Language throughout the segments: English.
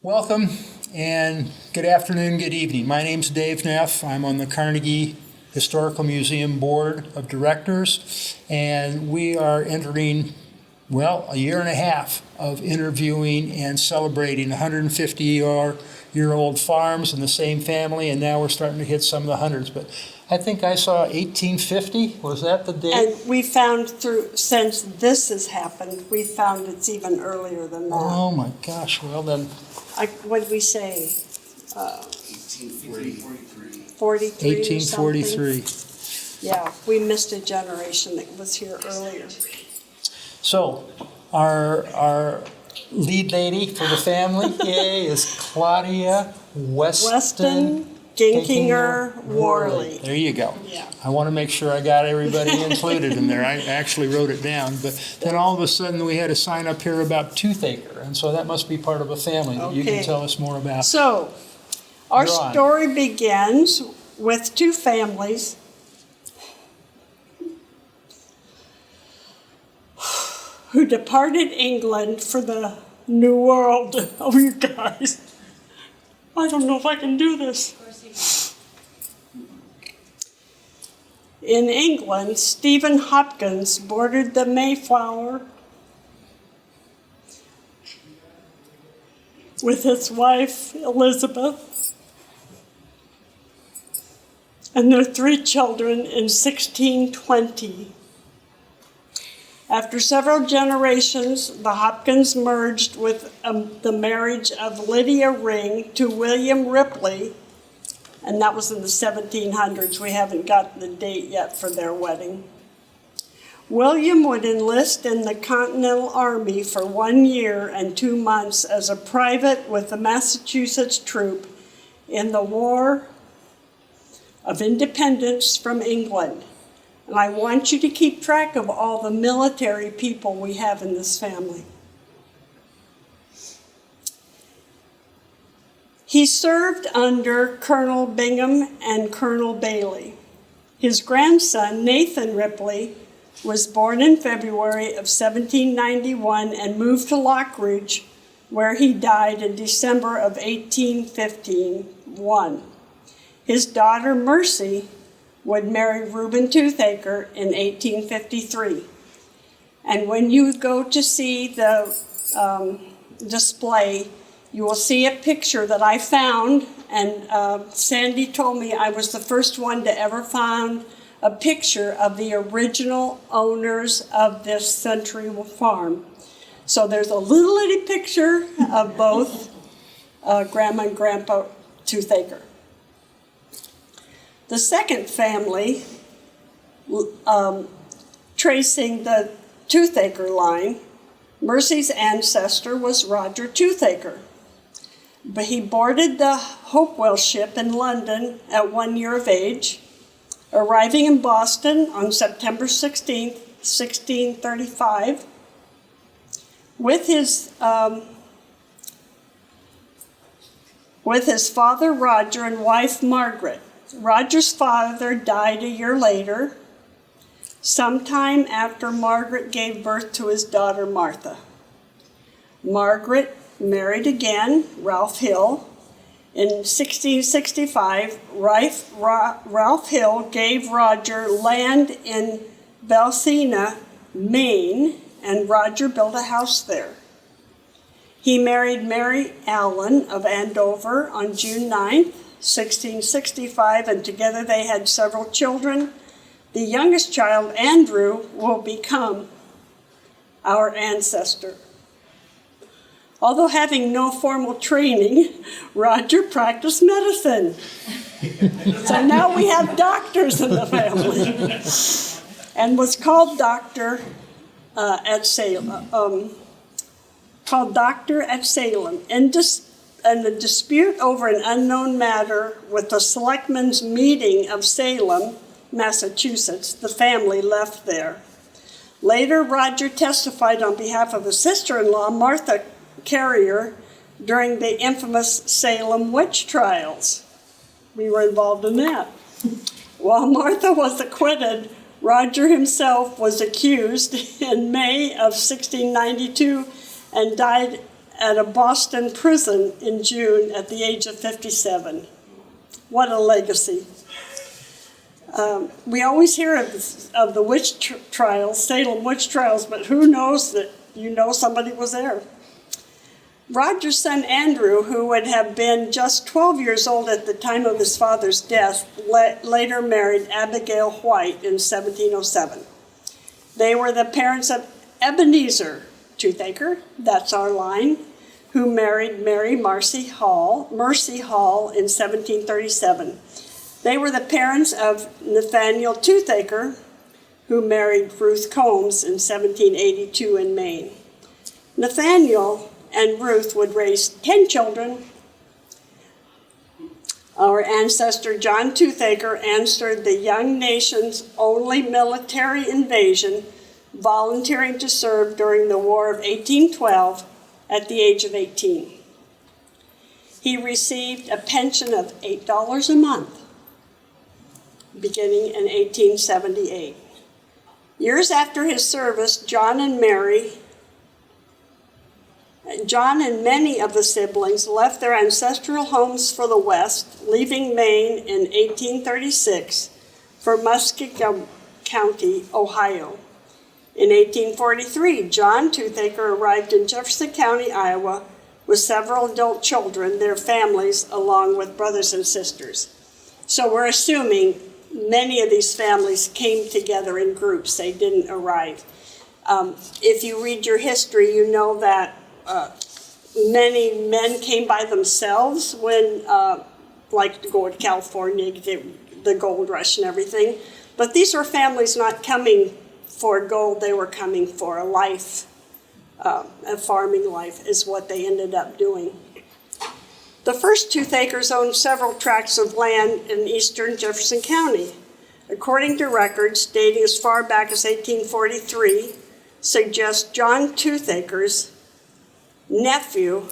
Welcome and good afternoon, good evening. My name's Dave Neff. I'm on the Carnegie Historical Museum Board of Directors, and we are entering, a year and a half of interviewing and celebrating 150-year-old farms in the same family, and now we're starting to hit some of the hundreds. But I think I saw 1850. Was that the date? And we found since this has happened, we found it's even earlier than that. Oh my gosh, well then. What did we say? 1843. 43 1843. Yeah, we missed a generation that was here earlier. So, our lead lady for the family is Claudia Weston Ginkinger Worley. There you go. Yeah. I want to make sure I got everybody included in there. I actually wrote it down, but then all of a sudden we had a sign up here about Toothaker, and so that must be part of a family that you can tell us more about. So, our story begins with two families who departed England for the New World. Oh, you guys. I don't know if I can do this. In England, Stephen Hopkins boarded the Mayflower with his wife, Elizabeth, and their 3 children in 1620. After several generations, the Hopkins merged with the marriage of Lydia Ring to William Ripley, and that was in the 1700s. We haven't got the date yet for their wedding. William would enlist in the Continental Army for 1 year and 2 months as a private with the Massachusetts troop in the War of Independence from England. And I want you to keep track of all the military people we have in this family. He served under Colonel Bingham and Colonel Bailey. His grandson, Nathan Ripley, was born in February of 1791 and moved to Lockridge, where he died in December of 1851. His daughter, Mercy, would marry Reuben Toothaker in 1853. And when you go to see the display, you will see a picture that I found, and Sandy told me I was the first one to ever find a picture of the original owners of this Century Farm. So there's a little itty picture of both Grandma and Grandpa Toothaker. The second family, tracing the Toothaker line, Mercy's ancestor was Roger Toothaker. But he boarded the Hopewell ship in London at 1 year of age, arriving in Boston on September 16, 1635, with his father Roger and wife Margaret. Roger's father died a year later, sometime after Margaret gave birth to his daughter Martha. Margaret married again, Ralph Hill. In 1665, Ralph Hill gave Roger land in Belsina, Maine, and Roger built a house there. He married Mary Allen of Andover on June 9th, 1665, and together they had several children. The youngest child, Andrew, will become our ancestor. Although having no formal training, Roger practiced medicine. So now we have doctors in the family. And was called doctor at Salem. In a dispute over an unknown matter with the Selectmen's Meeting of Salem, Massachusetts, the family left there. Later, Roger testified on behalf of his sister-in-law, Martha Carrier, during the infamous Salem witch trials. We were involved in that. While Martha was acquitted, Roger himself was accused in May of 1692 and died at a Boston prison in June at the age of 57. What a legacy. We always hear of the witch trials, Salem witch trials, but who knows that somebody was there. Roger's son Andrew, who would have been just 12 years old at the time of his father's death, later married Abigail White in 1707. They were the parents of Ebenezer Toothaker, that's our line, who married Mary Mercy Hall in 1737. They were the parents of Nathaniel Toothaker, who married Ruth Combs in 1782 in Maine. Nathaniel and Ruth would raise 10 children. Our ancestor John Toothaker answered the young nation's only military invasion, volunteering to serve during the War of 1812 at the age of 18. He received a pension of $8 a month, beginning in 1878. Years after his service, John and many of the siblings left their ancestral homes for the West, leaving Maine in 1836 for Westacre County, Ohio. In 1843, John Toothaker arrived in Jefferson County, Iowa, with several adult children, their families, along with brothers and sisters. So we're assuming many of these families came together in groups. They didn't arrive. If you read your history, you know that many men came by themselves when, like going to California, the gold rush and everything. But these were families not coming for gold, they were coming for a life, a farming life is what they ended up doing. The first Toothakers owned several tracts of land in eastern Jefferson County. According to records dating as far back as 1843, suggest John Toothaker's nephew,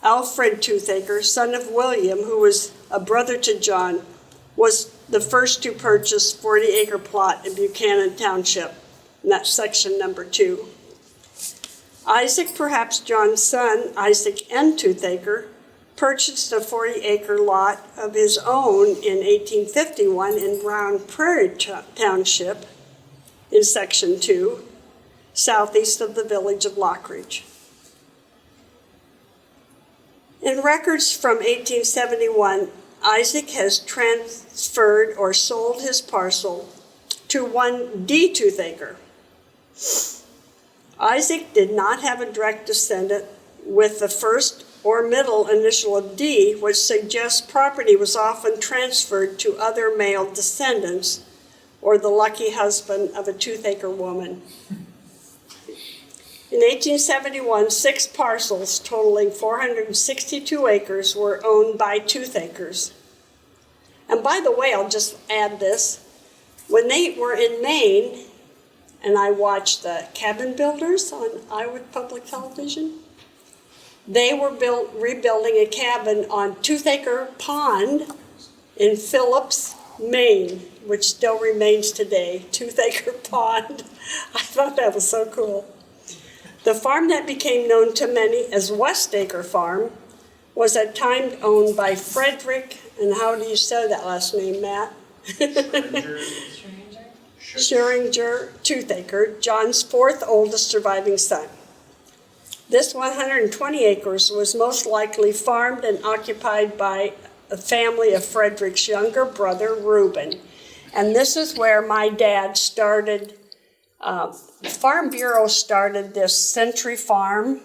Alfred Toothaker, son of William, who was a brother to John, was the first to purchase 40-acre plot in Buchanan Township, and that's section number 2. Isaac, perhaps John's son, Isaac N. Toothaker, purchased a 40-acre lot of his own in 1851 in Brown Prairie Township in section 2, southeast of the village of Lockridge. In records from 1871, Isaac has transferred or sold his parcel to one D. Toothaker. Isaac did not have a direct descendant with the first or middle initial of D, which suggests property was often transferred to other male descendants or the lucky husband of a Toothaker woman. In 1871, 6 parcels totaling 462 acres were owned by Toothakers. And by the way, I'll just add this. When they were in Maine, and I watched the Cabin Builders on Iowa Public Television, they were rebuilding a cabin on Toothaker Pond in Phillips, Maine, which still remains today, Toothaker Pond. I thought that was so cool. The farm that became known to many as Westacre Farm was at time owned by Frederick, and how do you say that last name, Matt? Scheringer Toothaker, John's 4th oldest surviving son. This 120 acres was most likely farmed and occupied by a family of Frederick's younger brother, Reuben. And this is where my dad started. Farm Bureau started this Century Farm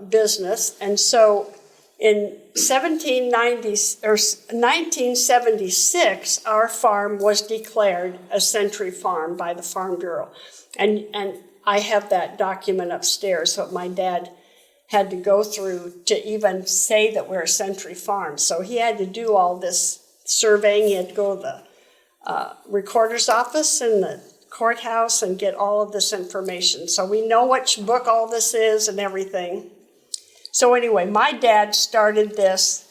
business, and so in 1976, our farm was declared a Century Farm by the Farm Bureau, and I have that document upstairs. What my dad had to go through to even say that we're a Century Farm. So he had to do all this surveying. He had to go to the recorder's office and the courthouse and get all of this information. So we know which book all this is and everything. So anyway, my dad started this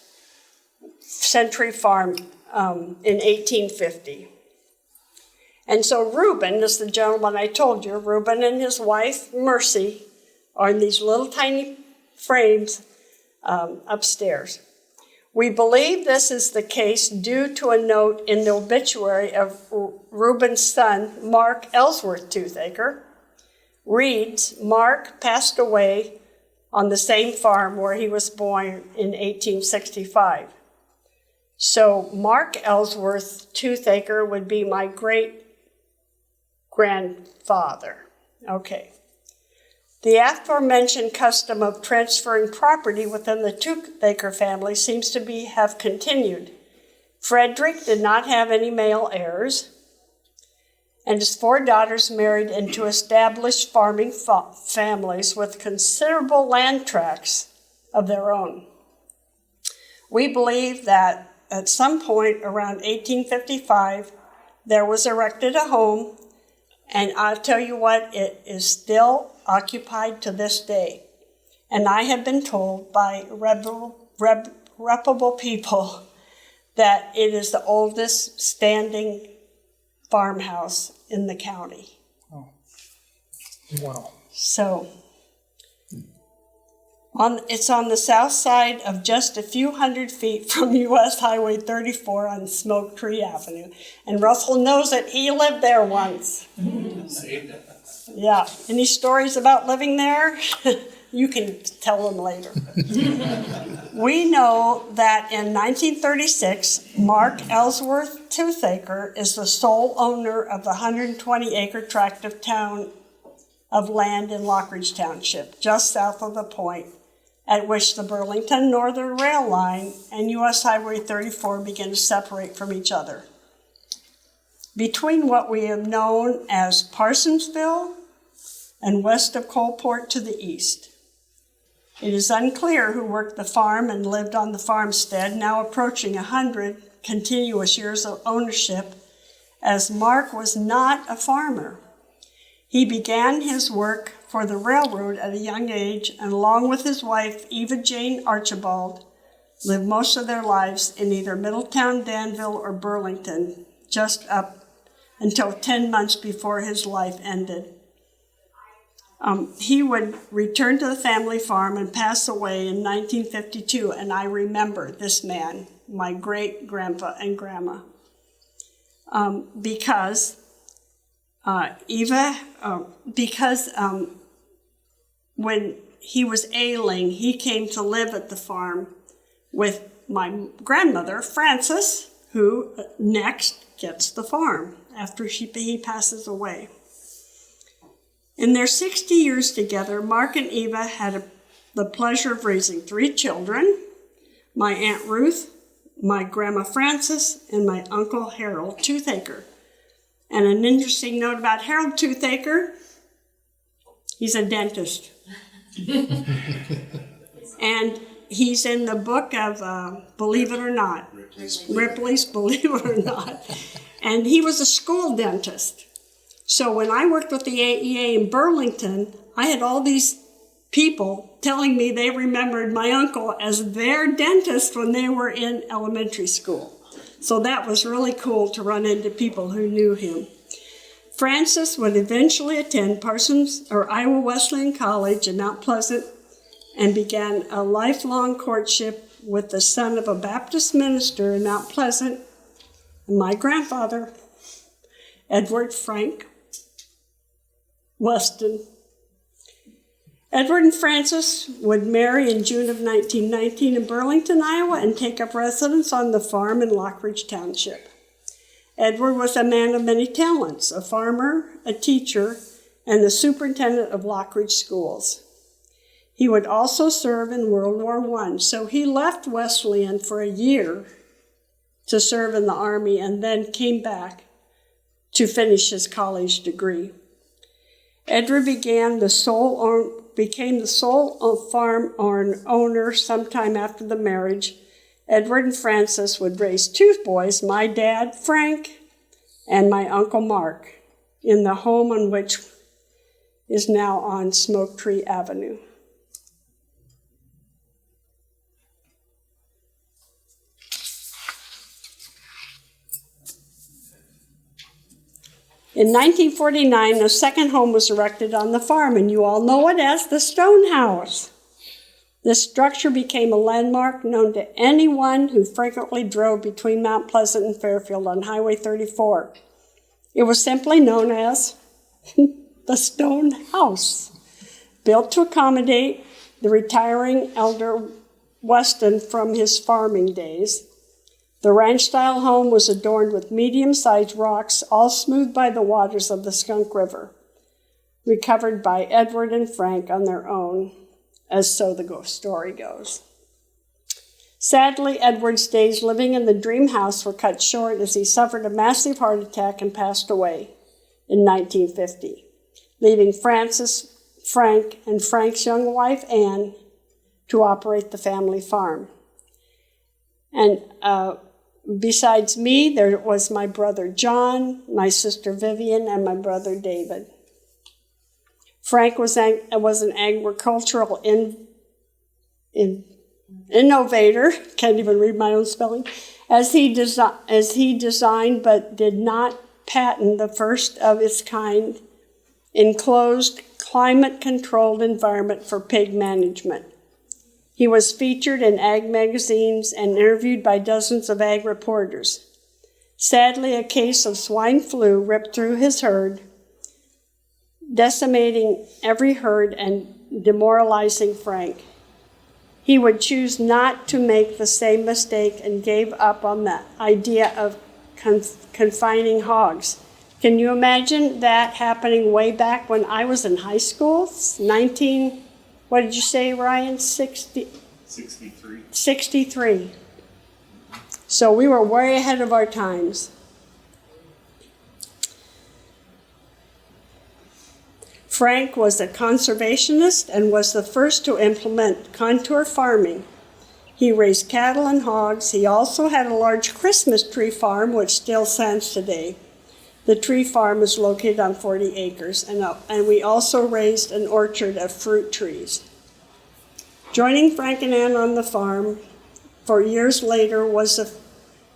Century Farm in 1850. And so Reuben is the gentleman I told you. Reuben and his wife, Mercy, are in these little tiny frames upstairs. We believe this is the case due to a note in the obituary of Reuben's son, Mark Ellsworth Toothaker. Reads, Mark passed away on the same farm where he was born in 1865. So Mark Ellsworth Toothaker would be my great-grandfather. Okay. The aforementioned custom of transferring property within the Toothaker family seems to have continued. Frederick did not have any male heirs, and his 4 daughters married into established farming families with considerable land tracts of their own. We believe that at some point around 1855, there was erected a home, and I'll tell you what, it is still occupied to this day. And I have been told by reputable people that it is the oldest standing farmhouse in the county. Oh. Wow. So, it's on the south side of just a few hundred feet from U.S. Highway 34 on Smoke Tree Avenue. And Russell knows it. He lived there once. Saved it. Yeah. Any stories about living there? You can tell them later. We know that in 1936, Mark Ellsworth Toothaker is the sole owner of the 120-acre tract of land in Lockridge Township, just south of the point at which the Burlington Northern Rail Line and U.S. Highway 34 begin to separate from each other. Between what we have known as Parsonsville and west of Coalport to the east. It is unclear who worked the farm and lived on the farmstead, now approaching 100 continuous years of ownership, as Mark was not a farmer. He began his work for the railroad at a young age, and along with his wife, Eva Jane Archibald, lived most of their lives in either Middletown, Danville, or Burlington, just up until 10 months before his life ended. He would return to the family farm and pass away in 1952, and I remember this man, my great-grandpa and grandma, because when he was ailing, he came to live at the farm with my grandmother, Frances, who next gets the farm after he passes away. In their 60 years together, Mark and Eva had the pleasure of raising 3 children, my Aunt Ruth, my Grandma Frances, and my Uncle Harold Toothaker. And an interesting note about Harold Toothaker, he's a dentist. And he's in the book of Believe It or Not, Ripley's Believe It or Not. And he was a school dentist. So when I worked with the AEA in Burlington, I had all these people telling me they remembered my uncle as their dentist when they were in elementary school. So that was really cool to run into people who knew him. Frances would eventually attend Iowa Wesleyan College in Mount Pleasant and began a lifelong courtship with the son of a Baptist minister in Mount Pleasant, and my grandfather, Edward Frank Weston. Edward and Frances would marry in June of 1919 in Burlington, Iowa, and take up residence on the farm in Lockridge Township. Edward was a man of many talents, a farmer, a teacher, and the superintendent of Lockridge schools. He would also serve in World War I, so he left Wesleyan for a year to serve in the Army and then came back to finish his college degree. Edward became the sole farm owner sometime after the marriage. Edward and Frances would raise 2 boys, my dad, Frank, and my uncle, Mark, in the home on which is now on Smoke Tree Avenue. In 1949, a second home was erected on the farm, and you all know it as the Stone House. This structure became a landmark known to anyone who frequently drove between Mount Pleasant and Fairfield on Highway 34. It was simply known as the Stone House, built to accommodate the retiring elder Weston from his farming days. The ranch-style home was adorned with medium-sized rocks, all smoothed by the waters of the Skunk River, recovered by Edward and Frank on their own, as so the story goes. Sadly, Edward's days living in the dream house were cut short as he suffered a massive heart attack and passed away in 1950, leaving Francis, Frank, and Frank's young wife, Anne, to operate the family farm. And besides me, there was my brother John, my sister Vivian, and my brother David. Frank was an agricultural innovator, can't even read my own spelling, as he designed but did not patent the first of its kind enclosed climate-controlled environment for pig management. He was featured in ag magazines and interviewed by dozens of ag reporters. Sadly, a case of swine flu ripped through his herd, decimating every herd and demoralizing Frank. He would choose not to make the same mistake and gave up on the idea of confining hogs. Can you imagine that happening way back when I was in high school? What did you say, Ryan? 63. 63. So we were way ahead of our times. Frank was a conservationist and was the first to implement contour farming. He raised cattle and hogs. He also had a large Christmas tree farm, which still stands today. The tree farm is located on 40 acres, and we also raised an orchard of fruit trees. Joining Frank and Ann on the farm for years later was a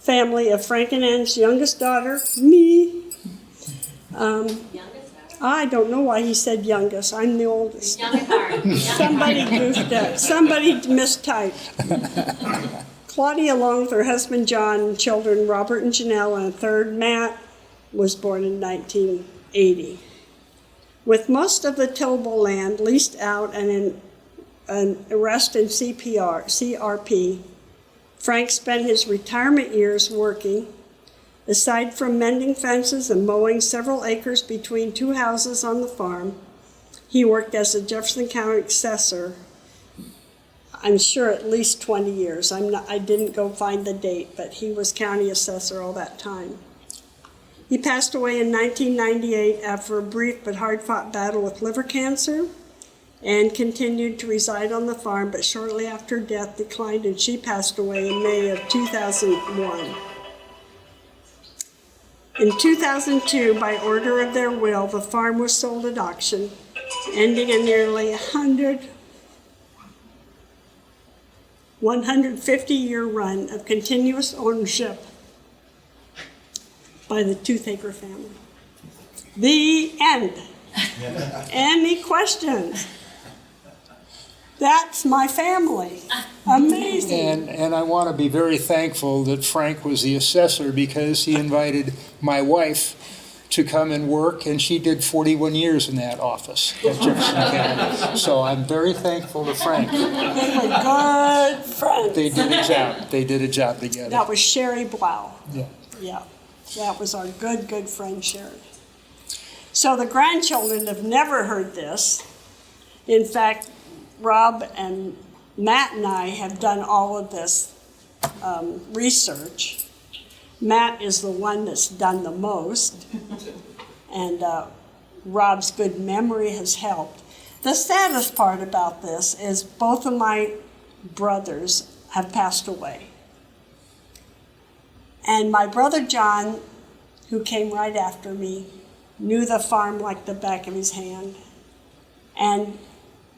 family of Frank and Ann's youngest daughter, me. I don't know why he said youngest. I'm the oldest. Young at heart. Somebody goofed up. Somebody mistyped. Claudia, along with her husband John, and children Robert and Janelle, and a third, Matt, was born in 1980. With most of the tillable land leased out and in an arrest in CRP, Frank spent his retirement years working. Aside from mending fences and mowing several acres between two houses on the farm, he worked as a Jefferson County assessor, I'm sure at least 20 years. I didn't go find the date, but he was county assessor all that time. He passed away in 1998 after a brief but hard-fought battle with liver cancer, and continued to reside on the farm, but shortly after death declined, and she passed away in May of 2001. In 2002, by order of their will, the farm was sold at auction, ending a nearly 150-year run of continuous ownership by the Toothaker family. The end. Any questions? That's my family. Amazing. And I want to be very thankful that Frank was the assessor, because he invited my wife to come and work, and she did 41 years in that office at Jefferson County. So I'm very thankful to Frank. They were good friends. They did a job together. That was Sherry Blau. Yeah. Yeah, that was our good friend Sherry. So the grandchildren have never heard this. In fact, Rob and Matt and I have done all of this research. Matt is the one that's done the most, and Rob's good memory has helped. The saddest part about this is both of my brothers have passed away. And my brother John, who came right after me, knew the farm like the back of his hand. And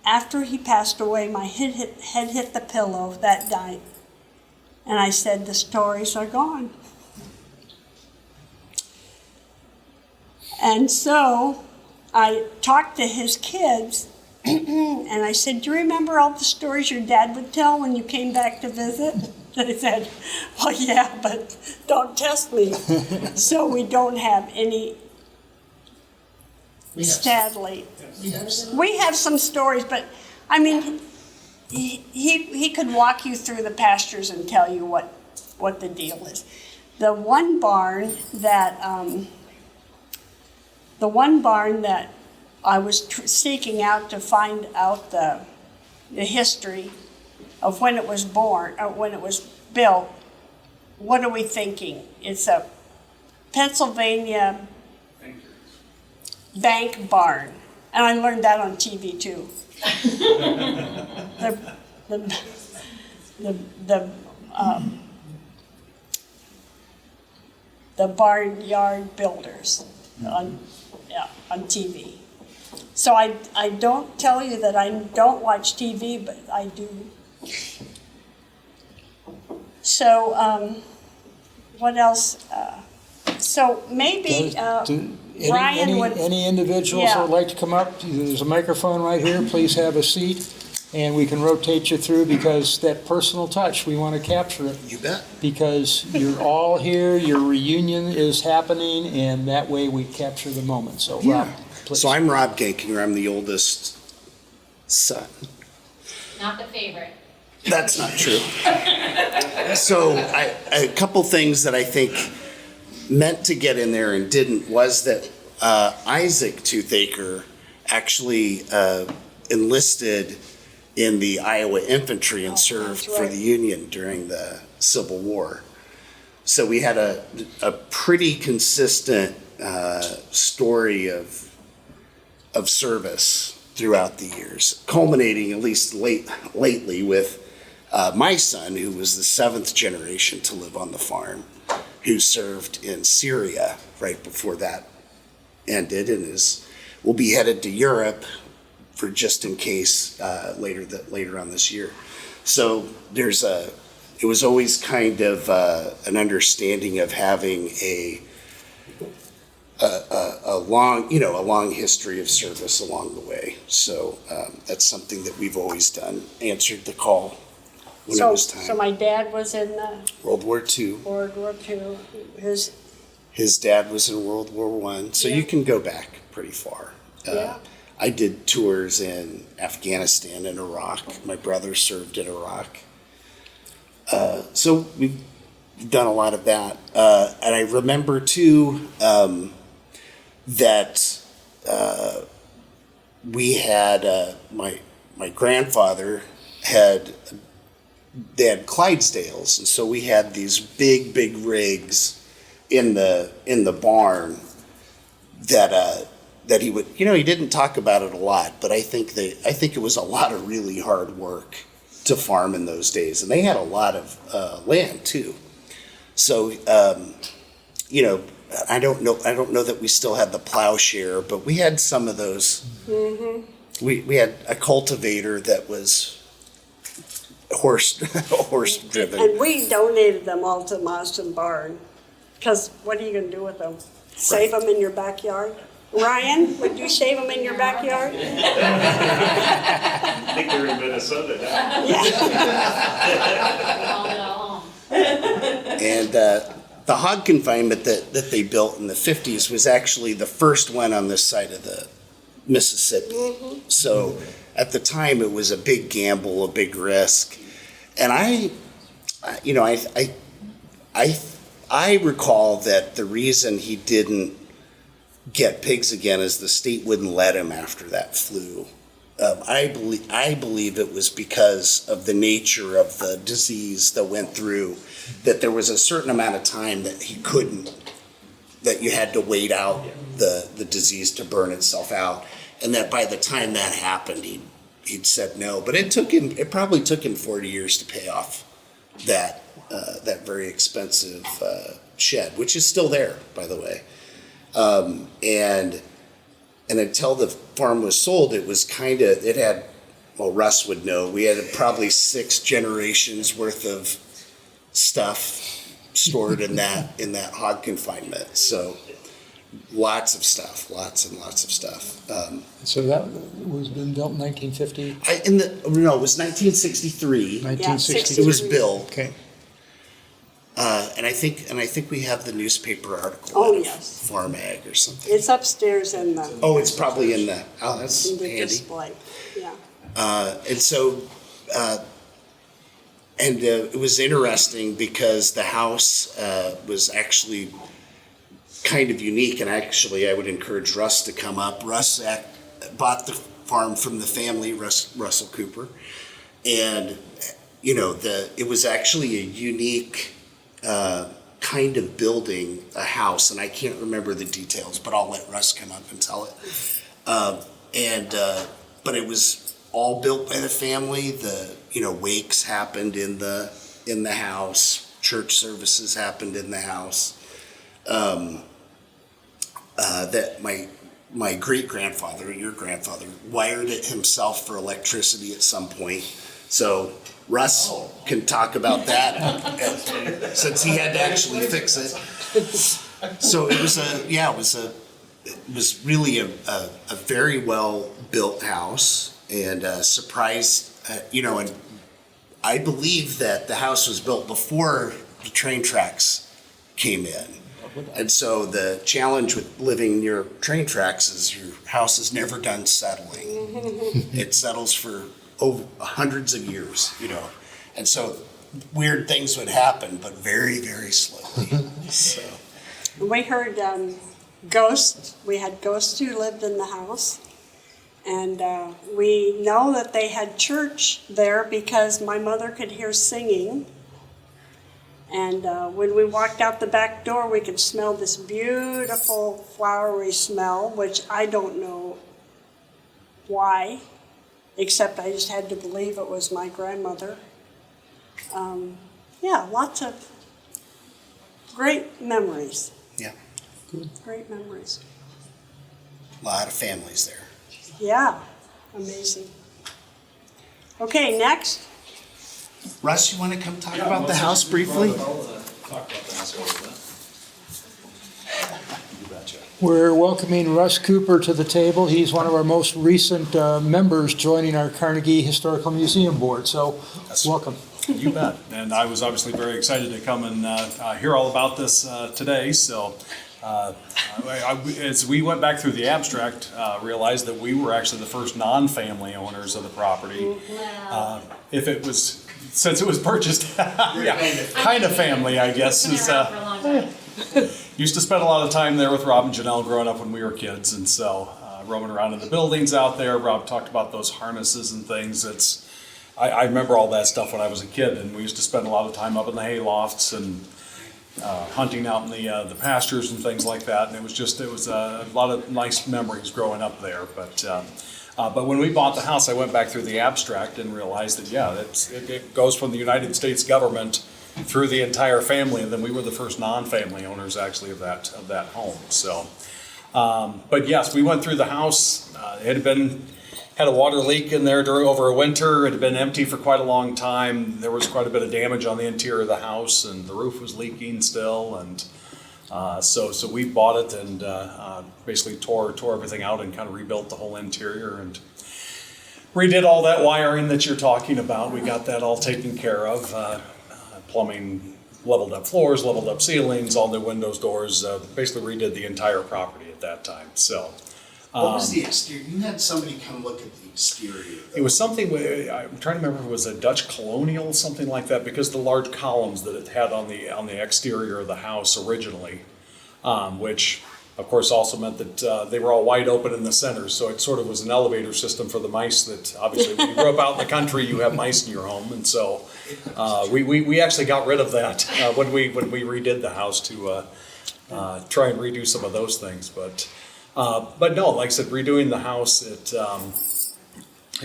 after he passed away, my head hit the pillow that night. And I said, the stories are gone. And And so I talked to his kids, and I said, do you remember all the stories your dad would tell when you came back to visit? They said, well, yeah, but don't test me. So we don't have any, sadly. We have some stories, but, I mean, he could walk you through the pastures and tell you what the deal is. The one barn that I was seeking out to find out the history of when it was born, or when it was built, what are we thinking? It's a Pennsylvania bank barn. And I learned that on TV too. The barnyard builders on TV. So I don't tell you that I don't watch TV, but I do. So what else? So maybe Brian would. Any individuals that would like to come up? There's a microphone right here. Please have a seat, and we can rotate you through, because that personal touch, we want to capture it. You bet. Because you're all here, your reunion is happening, and that way we capture the moment. So, Rob, please. So I'm Rob Gankinger. I'm the oldest son. Not the favorite. That's not true. So a couple things that I think meant to get in there and didn't was that Isaac Toothaker actually enlisted in the Iowa Infantry and served for the Union during the Civil War. So we had a pretty consistent story of service throughout the years, culminating at least lately with my son, who was the 7th generation to live on the farm, who served in Syria right before that ended, and will be headed to Europe for just in case later on this year. So it was always kind of an understanding of having a long history of service along the way. So that's something that we've always done. Answered the call when it was time. So my dad was in World War II. World War II. His dad was in World War I. So you can go back pretty far. Yeah. I did tours in Afghanistan and Iraq. My brother served in Iraq. So we've done a lot of that. And I remember too that we had my grandfather they had Clydesdales, and so we had these big rigs in the barn that he would, he didn't talk about it a lot, but I think it was a lot of really hard work to farm in those days, and they had a lot of land too. So I don't know that we still had the plowshare, but we had some of those. Mm-hmm. We had a cultivator that was horse driven. And we donated them all to Marston Barn, because what are you going to do with them? Save them in your backyard? Ryan, would you save them in your backyard? I think they're in Minnesota now. And the hog confinement that they built in the 50s was actually the first one on this side of the Mississippi. Mm-hmm. So at the time it was a big gamble, a big risk. And I recall that the reason he didn't get pigs again is the state wouldn't let him after that flu. I believe it was because of the nature of the disease that went through, that there was a certain amount of time that that you had to wait out the disease to burn itself out. And that by the time that happened, he'd said no. But it probably took him 40 years to pay off that very expensive shed, which is still there, by the way. And until the farm was sold, it had, well, Russ would know, we had probably 6 generations worth of stuff stored in that hog confinement. So lots of stuff, lots and lots of stuff. So that was been built in 1950, It was 1963. 1960? It was built. Okay. And I think we have the newspaper article. Oh, out of yes. Farm Ag or something. It's upstairs in the, Oh, it's probably in the. Oh, that's in the handy. display, yeah. And so, it was interesting because the house was actually kind of unique, and actually I would encourage Russ to come up. Russ bought the farm from the family, Russell Cooper, and it was actually a unique kind of building, a house, and I can't remember the details, but I'll let Russ come up and tell it. But it was all built by the family. The wakes happened in the house. Church services happened in the house. That my great grandfather, your grandfather, wired it himself for electricity at some point. So Russ can talk about that since he had to actually fix it. So it was really a very well built house, and surprised, and I believe that the house was built before the train tracks came in. And so the challenge with living near train tracks is your house is never done settling. It settles for hundreds of years, and so weird things would happen, but very, very slowly. So. We heard ghosts. We had ghosts who lived in the house. And we know that they had church there because my mother could hear singing. And when we walked out the back door, we could smell this beautiful flowery smell, which I don't know why, except I just had to believe it was my grandmother. Lots of great memories. Yeah. Good. Great memories. A lot of families there. Yeah, amazing. Okay, next. Russ, you want to come talk about the house briefly? We're welcoming Russ Cooper to the table. He's one of our most recent members joining our Carnegie Historical Museum board. So, welcome. You bet. And I was obviously very excited to come and hear all about this today. So, as we went back through the abstract, realized that we were actually the first non-family owners of the property. Since it was purchased, kind of family, I guess. It's been around for a long time. Used to spend a lot of time there with Rob and Janelle growing up when we were kids, and so roaming around in the buildings out there. Rob talked about those harnesses and things. I remember all that stuff when I was a kid, and we used to spend a lot of time up in the hay lofts and hunting out in the pastures and things like that. And it was a lot of nice memories growing up there. But when we bought the house, I went back through the abstract and realized that it goes from the United States government through the entire family, and then we were the first non-family owners actually of that home. So, but yes, we went through the house. It had a water leak in there over a winter. It had been empty for quite a long time. There was quite a bit of damage on the interior of the house, and the roof was leaking still. And so we bought it and basically tore everything out and kind of rebuilt the whole interior and redid all that wiring that you're talking about. We got that all taken care of. Plumbing, leveled up floors, leveled up ceilings, all new windows, doors. Basically redid the entire property at that time. So. What was the exterior? You had somebody come look at the exterior. It was something, I'm trying to remember if it was a Dutch colonial, something like that, because the large columns that it had on the exterior of the house originally, which of course also meant that they were all wide open in the center, so it sort of was an elevator system for the mice that obviously when you grew up out in the country you have mice in your home, and so we actually got rid of that when we redid the house to try and redo some of those things, but no, like I said, redoing the house, it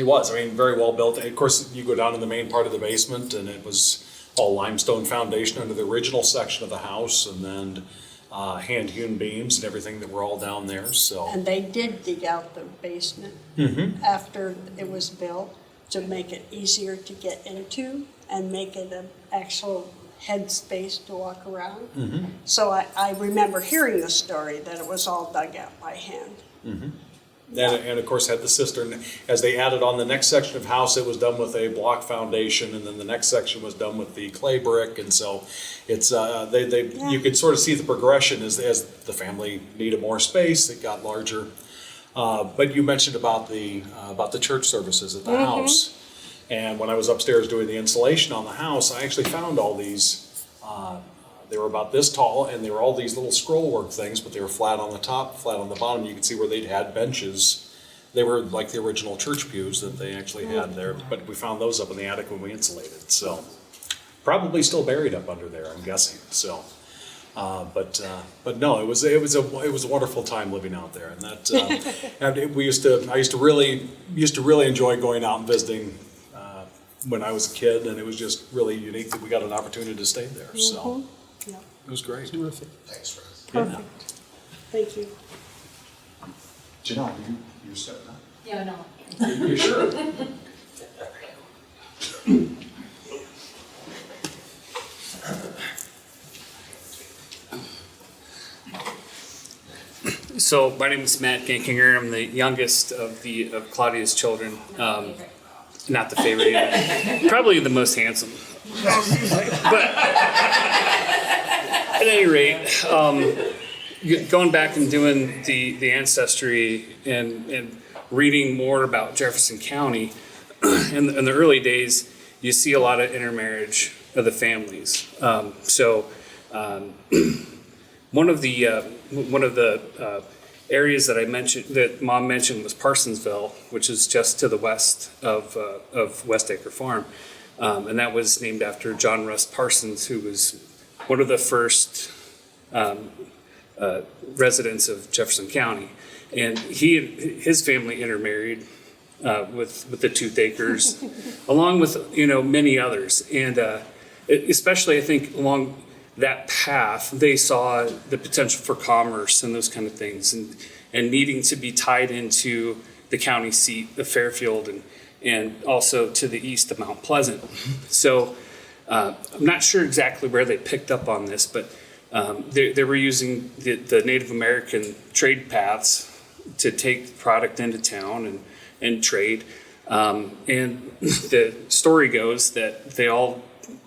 was, very well built. Of course, you go down in the main part of the basement, and it was all limestone foundation under the original section of the house, and then hand-hewn beams and everything that were all down there. So. And they did dig out the basement after it was built to make it easier to get into and make it an actual headspace to walk around. So I remember hearing the story that it was all dug out by hand. And of course had the cistern. As they added on the next section of house, it was done with a block foundation, and then the next section was done with the clay brick. And so it's you could sort of see the progression as the family needed more space, it got larger. But you mentioned about the church services at the house, and when I was upstairs doing the installation on the house, I actually found all these. They were about this tall, and they were all these little scrollwork things, but they were flat on the top, flat on the bottom. You could see where they'd had benches. They were like the original church pews that they actually had there, but we found those up in the attic when we insulated. So probably still buried up under there, I'm guessing. So, but no, it was a wonderful time living out there, and that and I used to really enjoy going out and visiting. When I was a kid, and it was just really unique that we got an opportunity to stay there. So it was great. Terrific. Thanks, Fred. Perfect. Thank you. Janelle, you're stepping up. Yeah, no. You sure? So my name is Matt Gankinger. I'm the youngest of Claudia's children. Not the favorite either. Probably the most handsome. But at any rate, going back and doing the ancestry and reading more about Jefferson County, in the early days, you see a lot of intermarriage of the families. One of the areas that I mentioned, that Mom mentioned, was Parsonsville, which is just to the west of Westacre Farm, and that was named after John Russ Parsons, who was one of the first residents of Jefferson County, and his family intermarried with the Toothacres, along with many others, and especially I think along that path, they saw the potential for commerce and those kind of things, and needing to be tied into the county seat of Fairfield and also to the east of Mount Pleasant. So I'm not sure exactly where they picked up on this, but they were using the Native American trade paths to take product into town and trade. And the story goes that they all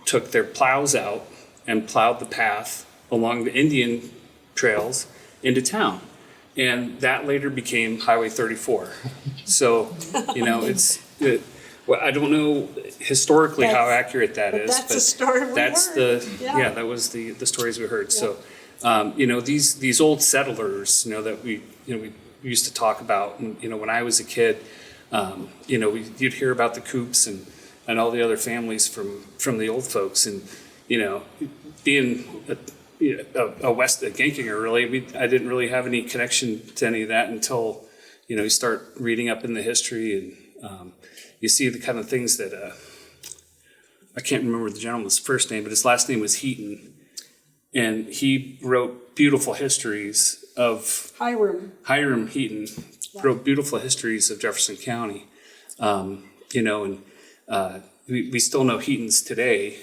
took their plows out and plowed the path along the Indian trails into town. And that later became Highway 34. So, well, I don't know historically how accurate that is. That's the story we that's heard. That was the stories we heard. Yeah. So, these old settlers, that we used to talk about, and, when I was a kid, you'd hear about the Coops and all the other families from the old folks, and being a West Gankinger, really, I didn't really have any connection to any of that until you start reading up in the history, and you see the kind of things that I can't remember the gentleman's first name, but his last name was Heaton, and he wrote beautiful histories of Hiram Heaton wrote beautiful histories of Jefferson County, We still know Heatons today,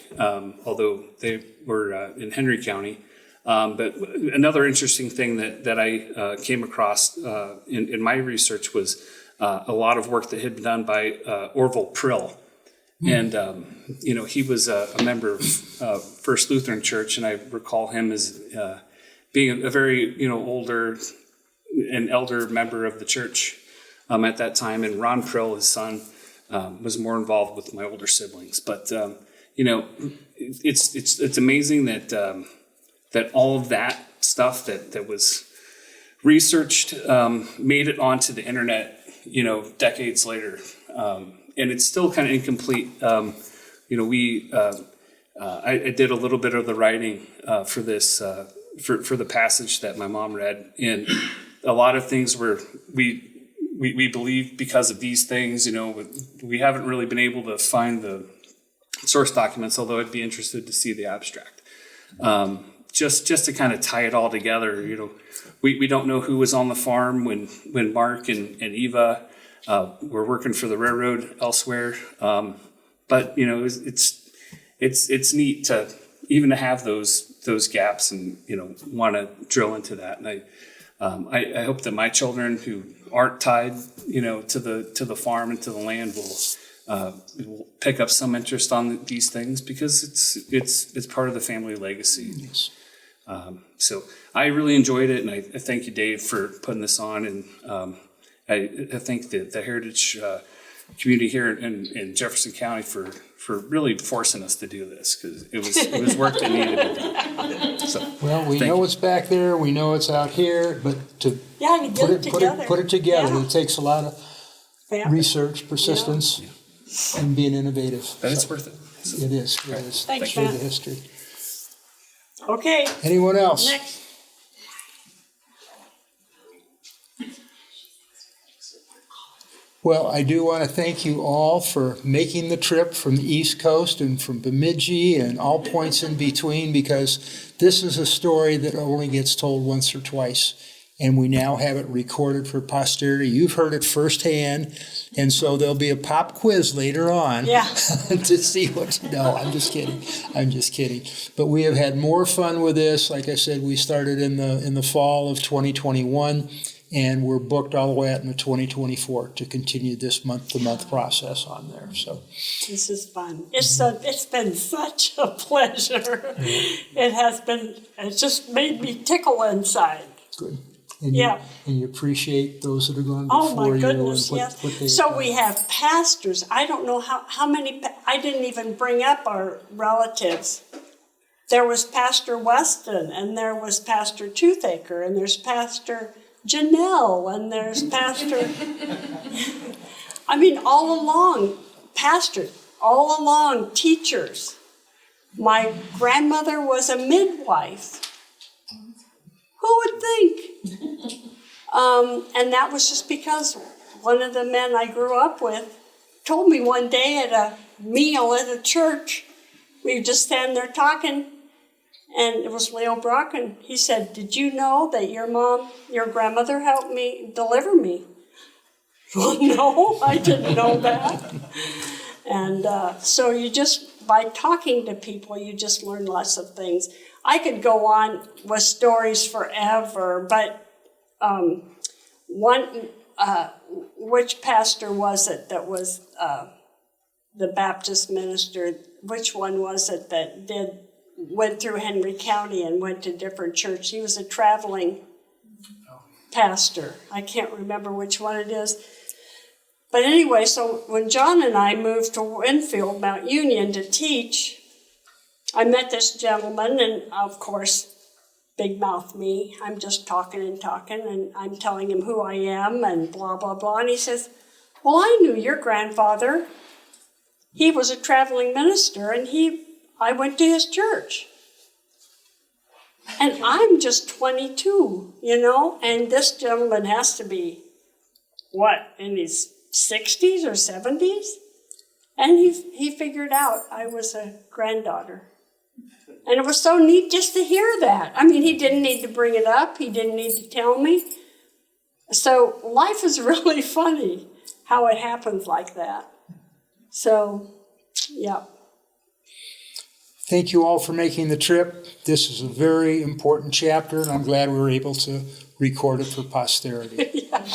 although they were in Henry County. But another interesting thing that I came across in my research was a lot of work that had been done by Orville Prill. And, he was a member of First Lutheran Church, and I recall him as being a very, older and elder member of the church at that time. And Ron Prill, his son, was more involved with my older siblings, but it's amazing that all of that stuff that was researched made it onto the internet, decades later, and it's still kind of incomplete. I did a little bit of the writing for this for the passage that my mom read, and a lot of things were we believe because of these things, we haven't really been able to find the source documents, although I'd be interested to see the abstract. Just to kind of tie it all together, we don't know who was on the farm when Mark and Eva were working for the railroad elsewhere. But, it's neat to, even to have those gaps and, want to drill into that. And I hope that my children who aren't tied, to the farm and to the land will pick up some interest on these things, because it's part of the family legacy. Yes. So I really enjoyed it, and I thank you, Dave, for putting this on. And I think that the heritage community here in Jefferson County for really forcing us to do this, because it was work that needed to be done. So, Well, we know it's back there, we know it's out here, but to Yeah, you get it together. put it together, Yeah. it takes a lot of Yeah. research, persistence, and being innovative. but it's worth it. So, It is. Thanks, Through the Matt. history. Okay, Anyone else? next. Well, I do want to thank you all for making the trip from the East Coast and from Bemidji and all points in between, because this is a story that only gets told once or twice, and we now have it recorded for posterity. You've heard it firsthand, and so there'll be a pop quiz later on Yeah. to see what. No, I'm just kidding. I'm just kidding. But we have had more fun with this. Like I said, we started in the fall of 2021. And we're booked all the way out into 2024 to continue this month-to-month process on there. So This is fun. It's been such a pleasure. It has been. It just made me tickle inside. good. And Yeah. and you appreciate those that are going Oh before my you goodness, and yes. what they. So we have pastors. I don't know how many. I didn't even bring up our relatives. There was Pastor Weston, and there was Pastor Toothaker, and there's Pastor Janelle, and there's Pastor. I mean, all along, pastors, all along, teachers. My grandmother was a midwife. Who would think? And that was just because one of the men I grew up with told me one day at a meal at a church, we were just standing there talking, and it was Leo Brocken. He said, "Did you know that your grandmother helped me deliver me?" Well, no, I didn't know that. And so you just, by talking to people, you just learn lots of things. I could go on with stories forever, but which pastor was it that was the Baptist minister? Which one was it that went through Henry County and went to different churches? He was a traveling pastor. I can't remember which one it is. But anyway, so when John and I moved to Winfield, Mount Union, to teach, I met this gentleman, and of course, big mouth me. I'm just talking, and I'm telling him who I am and blah, blah, blah. And he says, "Well, I knew your grandfather. He was a traveling minister, and I went to his church." And I'm just 22, and this gentleman has to be, in his 60s or 70s? And he figured out I was a granddaughter. And it was so neat just to hear that. I mean, he didn't need to bring it up. He didn't need to tell me. So life is really funny how it happens like that. So, yeah. Thank you all for making the trip. This is a very important chapter, and I'm glad we were able to record it for posterity. Yeah.